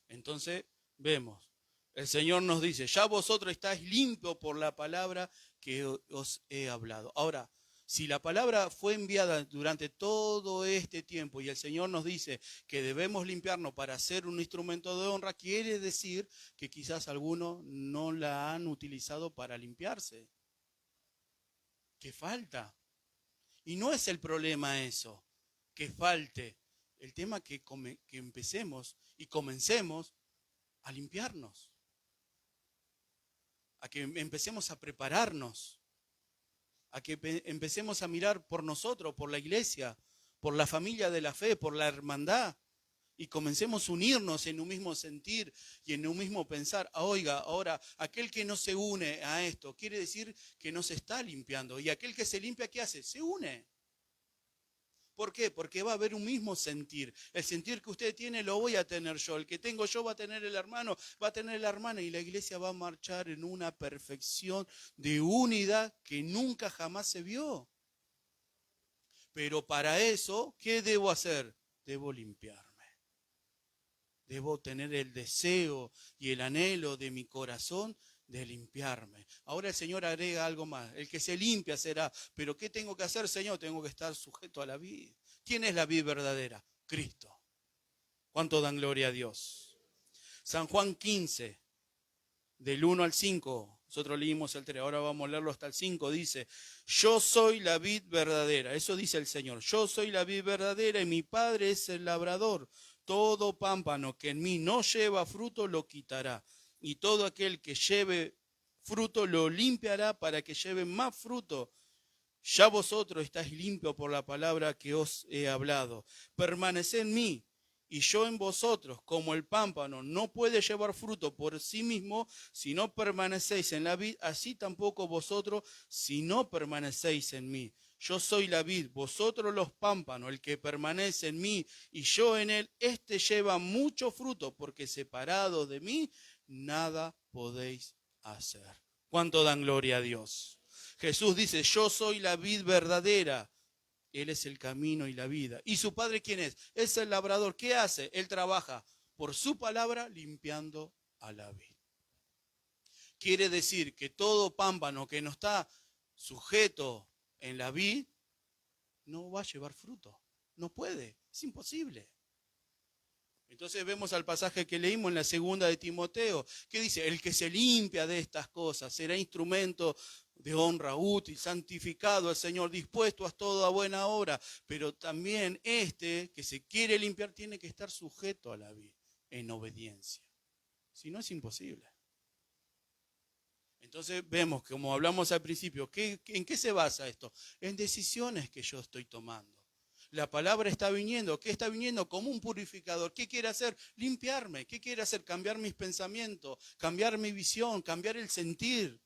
Entonces, vemos, el Señor nos dice, ya vosotros estáis limpios por la palabra que os he hablado. Ahora, si la palabra fue enviada durante todo este tiempo y el Señor nos dice que debemos limpiarnos para ser un instrumento de honra, quiere decir que quizás algunos no la han utilizado para limpiarse. ¿Qué falta? Y no es el problema eso, que falte. El tema que empecemos y comencemos a limpiarnos. A que empecemos a prepararnos. A que empecemos a mirar por nosotros, por la iglesia, por la familia de la fe, por la hermandad, y comencemos a unirnos en un mismo sentir y en un mismo pensar. Oiga, ahora, aquel que no se une a esto, quiere decir que no se está limpiando, y aquel que se limpia, ¿qué hace? Se une. ¿Por qué? Porque va a haber un mismo sentir. El sentir que usted tiene lo voy a tener yo. El que tengo yo va a tener el hermano, va a tener la hermana. Y la iglesia va a marchar en una perfección de unidad que nunca jamás se vio. Pero para eso, ¿qué debo hacer? Debo limpiarme. Debo tener el deseo y el anhelo de mi corazón de limpiarme. Ahora el Señor agrega algo más. El que se limpia será. Pero ¿qué tengo que hacer, Señor? Tengo que estar sujeto a la vid. ¿Quién es la vid verdadera? Cristo. ¿Cuánto dan gloria a Dios? San Juan 15, del 1 al 5. Nosotros leímos el 3, ahora vamos a leerlo hasta el 5. Dice, yo soy la vid verdadera. Eso dice el Señor. Yo soy la vid verdadera y mi Padre es el labrador. Todo pámpano que en mí no lleva fruto lo quitará. Y todo aquel que lleve fruto lo limpiará para que lleve más fruto. Ya vosotros estáis limpios por la palabra que os he hablado. Permaneced en mí y yo en vosotros, como el pámpano no puede llevar fruto por sí mismo si no permanecéis en la vid, así tampoco vosotros si no permanecéis en mí. Yo soy la vid, vosotros los pámpanos, el que permanece en mí y yo en él, éste lleva mucho fruto, porque separados de mí, nada podéis hacer. ¿Cuánto dan gloria a Dios? Jesús dice, yo soy la vid verdadera. Él es el camino y la vida. ¿Y su padre quién es? Es el labrador. ¿Qué hace? Él trabaja por su palabra limpiando a la vid. Quiere decir que todo pámpano que no está sujeto en la vid no va a llevar fruto. No puede, es imposible. Entonces vemos al pasaje que leímos en la segunda de Timoteo, que dice, el que se limpia de estas cosas será instrumento de honra, útil, santificado al Señor, dispuesto a toda buena obra. Pero también este que se quiere limpiar tiene que estar sujeto a la vid, en obediencia. Si no, es imposible. Entonces vemos, como hablamos al principio, ¿en qué se basa esto? En decisiones que yo estoy tomando. La palabra está viniendo. ¿Qué está viniendo? Como un purificador. ¿Qué quiere hacer? Limpiarme. ¿Qué quiere hacer? Cambiar mis pensamientos, cambiar mi visión, cambiar el sentir.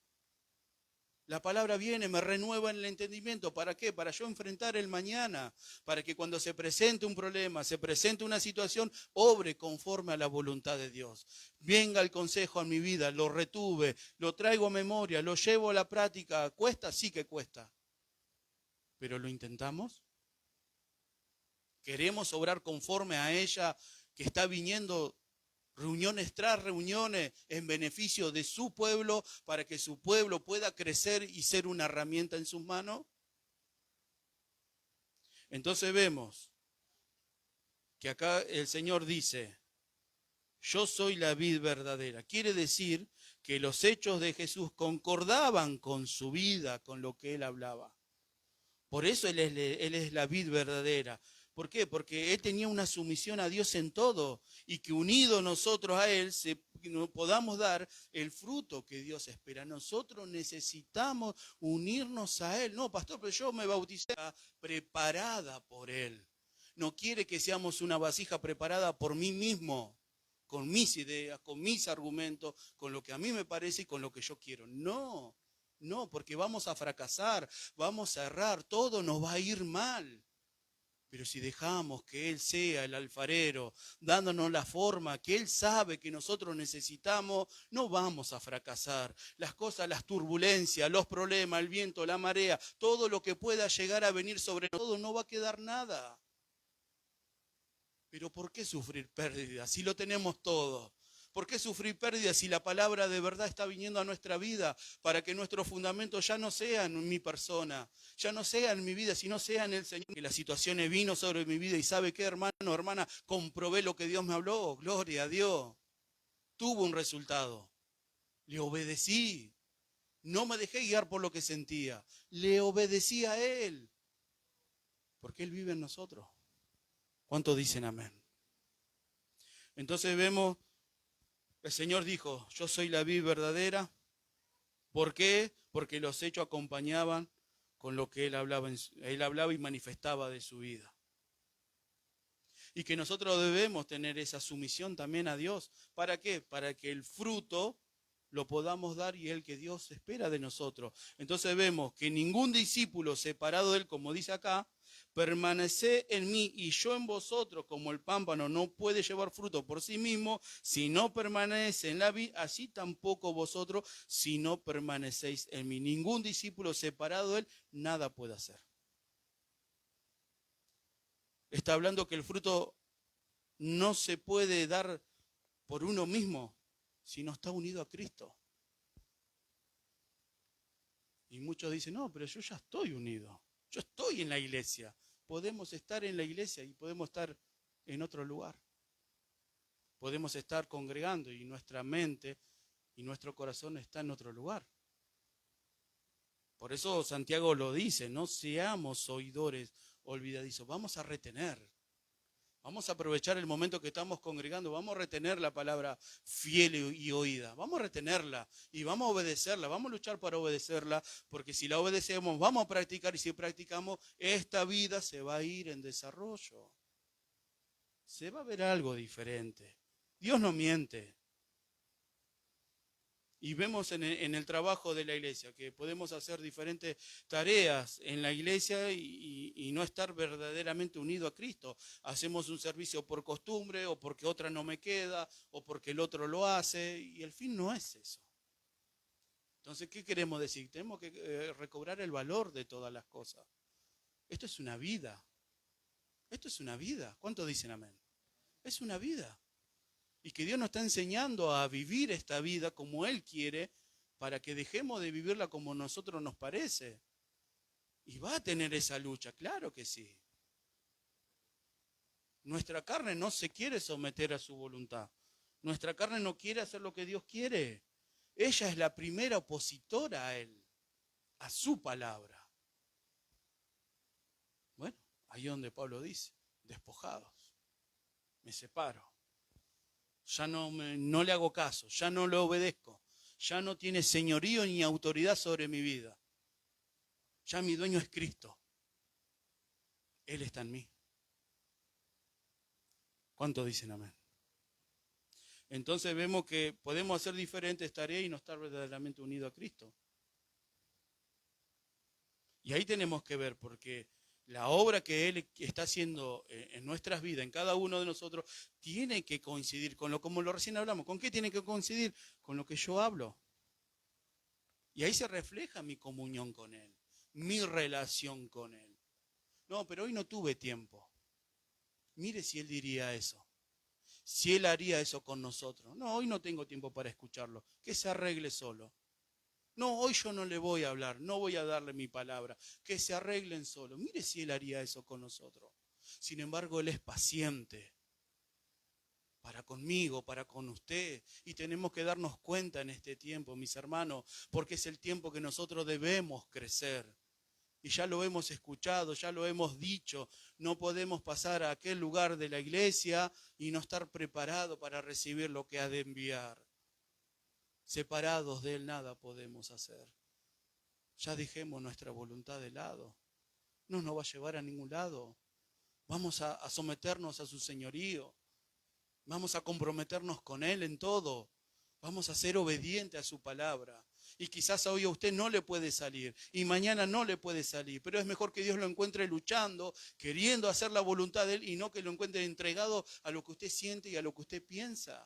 La palabra viene, me renueva en el entendimiento. ¿Para qué? Para yo enfrentar el mañana. Para que cuando se presente un problema, se presente una situación, obre conforme a la voluntad de Dios. Venga el consejo a mi vida, lo retuve, lo traigo a memoria, lo llevo a la práctica. ¿Cuesta? Sí que cuesta. ¿Pero lo intentamos? Queremos obrar conforme a ella que está viniendo reuniones tras reuniones en beneficio de su pueblo para que su pueblo pueda crecer y ser una herramienta en sus manos. Entonces vemos que acá el Señor dice, yo soy la vid verdadera. Quiere decir que los hechos de Jesús concordaban con su vida, con lo que él hablaba. Por eso él es la vid verdadera. ¿Por qué? Porque él tenía una sumisión a Dios en todo y que unidos nosotros a él podamos dar el fruto que Dios espera. Nosotros necesitamos unirnos a él. No, pastor, pero yo me bauticé preparada por él. No quiere que seamos una vasija preparada por mí mismo, con mis ideas, con mis argumentos, con lo que a mí me parece y con lo que yo quiero. No, no, porque vamos a fracasar, vamos a errar, todo nos va a ir mal. Pero si dejamos que Él sea el alfarero, dándonos la forma que Él sabe que nosotros necesitamos, no vamos a fracasar. Las cosas, las turbulencias, los problemas, el viento, la marea, todo lo que pueda llegar a venir sobre nosotros, no va a quedar nada. Pero ¿por qué sufrir pérdidas si lo tenemos todo? ¿Por qué sufrir pérdidas si la palabra de verdad está viniendo a nuestra vida para que nuestros fundamentos ya no sean en mi persona, ya no sean en mi vida, sino sean en el Señor? Que las situaciones vino sobre mi vida y ¿sabe qué, hermano, hermana? Comprobé lo que Dios me habló, gloria a Dios. Tuvo un resultado. Le obedecí. No me dejé guiar por lo que sentía. Le obedecí a Él. Porque Él vive en nosotros. ¿Cuántos dicen amén? Entonces vemos, el Señor dijo, yo soy la vid verdadera. ¿Por qué? Porque los hechos acompañaban con lo que Él hablaba y manifestaba de su vida. Y que nosotros debemos tener esa sumisión también a Dios. ¿Para qué? Para que el fruto lo podamos dar y el que Dios espera de nosotros. Entonces vemos que ningún discípulo separado de Él, como dice acá, permaneced en mí y yo en vosotros, como el pámpano no puede llevar fruto por sí mismo, si no permanece en la vid, así tampoco vosotros, si no permanecéis en mí. Ningún discípulo separado de Él, nada puede hacer. Está hablando que el fruto no se puede dar por uno mismo, si no está unido a Cristo. Y muchos dicen, no, pero yo ya estoy unido. Yo estoy en la iglesia. Podemos estar en la iglesia y podemos estar en otro lugar. Podemos estar congregando y nuestra mente y nuestro corazón está en otro lugar. Por eso Santiago lo dice, no seamos oidores olvidadizos, vamos a retener. Vamos a aprovechar el momento que estamos congregando, vamos a retener la palabra fiel y oída, vamos a retenerla y vamos a obedecerla, vamos a luchar para obedecerla, porque si la obedecemos vamos a practicar y si practicamos esta vida se va a ir en desarrollo. Se va a ver algo diferente. Dios no miente. Y vemos en el trabajo de la iglesia que podemos hacer diferentes tareas en la iglesia y no estar verdaderamente unido a Cristo. Hacemos un servicio por costumbre o porque otra no me queda o porque el otro lo hace y el fin no es eso. Entonces, ¿qué queremos decir? Tenemos que recobrar el valor de todas las cosas. Esto es una vida. Esto es una vida. ¿Cuántos dicen amén? Es una vida. Y que Dios nos está enseñando a vivir esta vida como Él quiere para que dejemos de vivirla como nosotros nos parece. Y va a tener esa lucha, claro que sí. Nuestra carne no se quiere someter a su voluntad. Nuestra carne no quiere hacer lo que Dios quiere. Ella es la primera opositora a Él, a su palabra. Bueno, ahí es donde Pablo dice, despojados, me separo. Ya no le hago caso, ya no le obedezco, ya no tiene señorío ni autoridad sobre mi vida. Ya mi dueño es Cristo. Él está en mí. ¿Cuántos dicen amén? Entonces vemos que podemos hacer diferentes tareas y no estar verdaderamente unidos a Cristo. Y ahí tenemos que ver, porque la obra que Él está haciendo en nuestras vidas, en cada uno de nosotros, tiene que coincidir con como lo recién hablamos. ¿Con qué tiene que coincidir? Con lo que yo hablo. Y ahí se refleja mi comunión con Él, mi relación con Él. No, pero hoy no tuve tiempo. Mire si Él diría eso. Si Él haría eso con nosotros. No, hoy no tengo tiempo para escucharlo. Que se arregle solo. No, hoy yo no le voy a hablar, no voy a darle mi palabra. Que se arreglen solo. Mire si Él haría eso con nosotros. Sin embargo, Él es paciente. Para conmigo, para con usted. Y tenemos que darnos cuenta en este tiempo, mis hermanos, porque es el tiempo que nosotros debemos crecer. Y ya lo hemos escuchado, ya lo hemos dicho, no podemos pasar a aquel lugar de la iglesia y no estar preparados para recibir lo que ha de enviar. Separados de Él nada podemos hacer. Ya dejemos nuestra voluntad de lado. No nos va a llevar a ningún lado. Vamos a someternos a su señorío. Vamos a comprometernos con Él en todo. Vamos a ser obedientes a su palabra. Y quizás hoy a usted no le puede salir y mañana no le puede salir, pero es mejor que Dios lo encuentre luchando, queriendo hacer la voluntad de Él y no que lo encuentre entregado a lo que usted siente y a lo que usted piensa.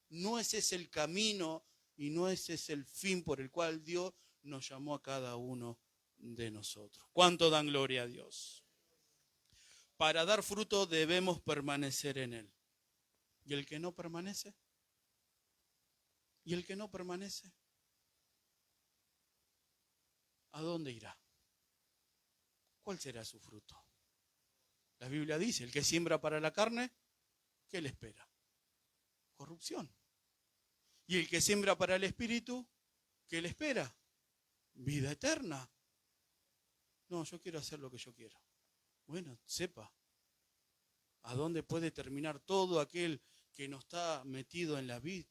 No ese es el camino y no ese es el fin por el cual Dios nos llamó a cada uno de nosotros. ¿Cuánto dan gloria a Dios? Para dar fruto debemos permanecer en Él. ¿Y el que no permanece? ¿Y el que no permanece? ¿A dónde irá? ¿Cuál será su fruto? La Biblia dice, el que siembra para la carne, ¿qué le espera? Corrupción. Y el que siembra para el espíritu, ¿qué le espera? Vida eterna. No, yo quiero hacer lo que yo quiero. Bueno, sepa a dónde puede terminar todo aquel que no está metido en la vid,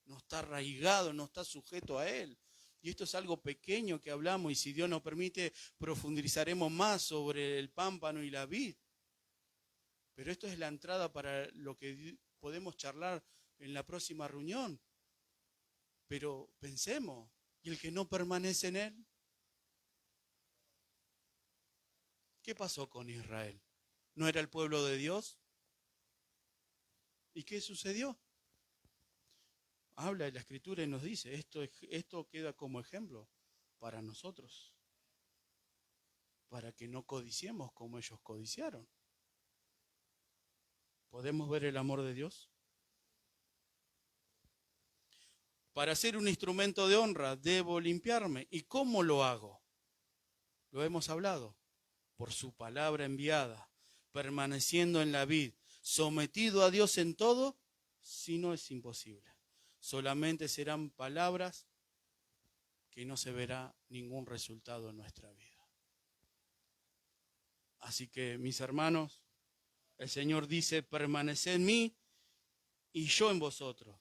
no está arraigado, no está sujeto a Él. Y esto es algo pequeño que hablamos y si Dios nos permite profundizaremos más sobre el pámpano y la vid. Pero esto es la entrada para lo que podemos charlar en la próxima reunión. Pero pensemos, ¿y el que no permanece en Él? ¿Qué pasó con Israel? ¿No era el pueblo de Dios? ¿Y qué sucedió? Habla de la Escritura y nos dice, esto queda como ejemplo para nosotros, para que no codiciemos como ellos codiciaron. ¿Podemos ver el amor de Dios? Para ser un instrumento de honra debo limpiarme. ¿Y cómo lo hago? Lo hemos hablado. Por su palabra enviada, permaneciendo en la vid, sometido a Dios en todo, si no es imposible. Solamente serán palabras que no se verá ningún resultado en nuestra vida. Así que, mis hermanos, el Señor dice, permaneced en mí y yo en vosotros.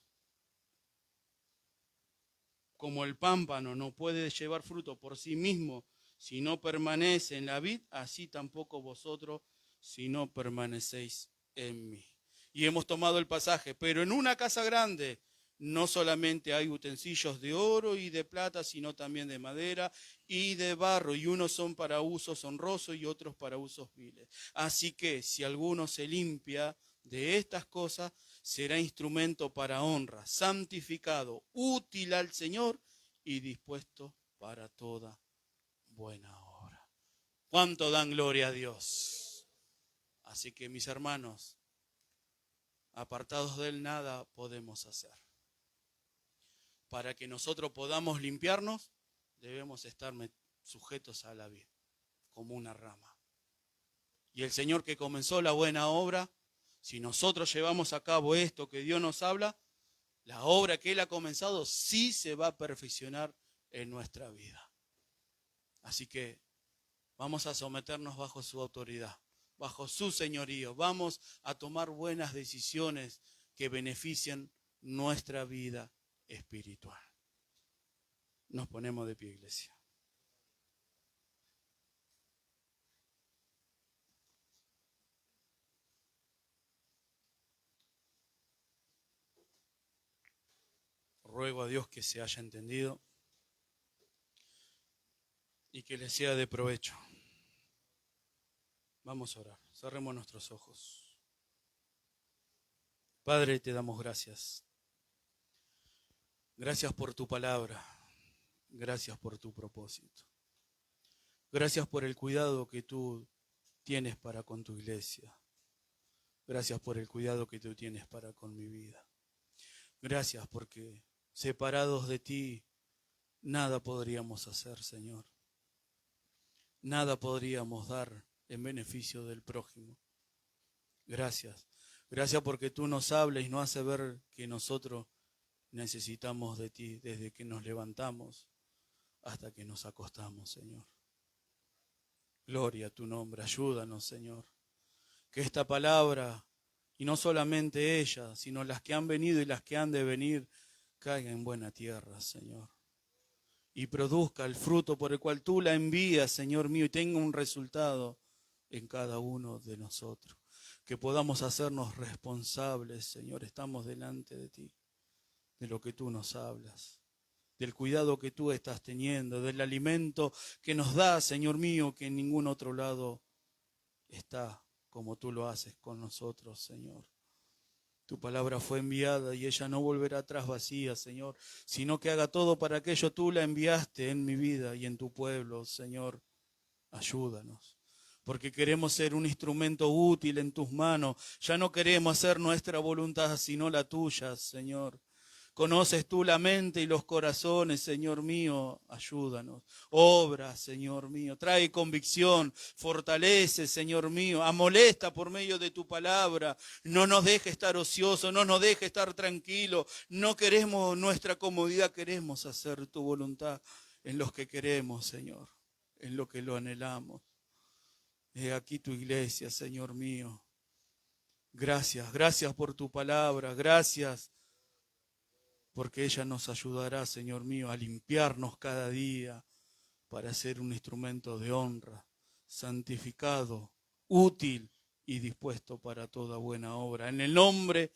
Como el pámpano no puede llevar fruto por sí mismo si no permanece en la vid, así tampoco vosotros si no permanecéis en mí. Y hemos tomado el pasaje, pero en una casa grande no solamente hay utensilios de oro y de plata, sino también de madera y de barro, y unos son para usos honrosos y otros para usos viles. Así que si alguno se limpia de estas cosas, será instrumento para honra, santificado, útil al Señor y dispuesto para toda buena obra. ¿Cuánto dan gloria a Dios? Así que, mis hermanos, apartados de él nada podemos hacer. Para que nosotros podamos limpiarnos, debemos estar sujetos a la vid, como una rama. Y el Señor que comenzó la buena obra, si nosotros llevamos a cabo esto que Dios nos habla, la obra que Él ha comenzado sí se va a perfeccionar en nuestra vida. Así que vamos a someternos bajo su autoridad, bajo su señorío. Vamos a tomar buenas decisiones que beneficien nuestra vida espiritual. Nos ponemos de pie, iglesia. Ruego a Dios que se haya entendido y que le sea de provecho. Vamos a orar. Cerremos nuestros ojos. Padre, te damos gracias. Gracias por tu palabra. Gracias por tu propósito. Gracias por el cuidado que tú tienes para con tu iglesia. Gracias por el cuidado que tú tienes para con mi vida. Gracias porque separados de ti nada podríamos hacer, Señor. Nada podríamos dar en beneficio del prójimo. Gracias. Gracias porque tú nos hablas y nos haces ver que nosotros necesitamos de ti desde que nos levantamos hasta que nos acostamos, Señor. Gloria a tu nombre. Ayúdanos, Señor. Que esta palabra, y no solamente ella, sino las que han venido y las que han de venir, caiga en buena tierra, Señor. Y produzca el fruto por el cual tú la envías, Señor mío, y tenga un resultado en cada uno de nosotros. Que podamos hacernos responsables, Señor. Estamos delante de ti, de lo que tú nos hablas, del cuidado que tú estás teniendo, del alimento que nos das, Señor mío, que en ningún otro lado está como tú lo haces con nosotros, Señor. Tu palabra fue enviada y ella no volverá atrás vacía, Señor, sino que haga todo para aquello tú la enviaste en mi vida y en tu pueblo, Señor. Ayúdanos, porque queremos ser un instrumento útil en tus manos. Ya no queremos hacer nuestra voluntad, sino la tuya, Señor. Conoces tú la mente y los corazones, Señor mío, ayúdanos. Obra, Señor mío, trae convicción, fortalece, Señor mío, amolesta por medio de tu palabra. No nos deje estar ocioso, no nos deje estar tranquilo. No queremos nuestra comodidad, queremos hacer tu voluntad en los que queremos, Señor, en lo que lo anhelamos. He aquí tu iglesia, Señor mío. Gracias, gracias por tu palabra, gracias porque ella nos ayudará, Señor mío, a limpiarnos cada día para ser un instrumento de honra, santificado, útil y dispuesto para toda buena obra. En el nombre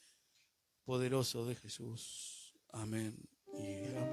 poderoso de Jesús. Amén y amén.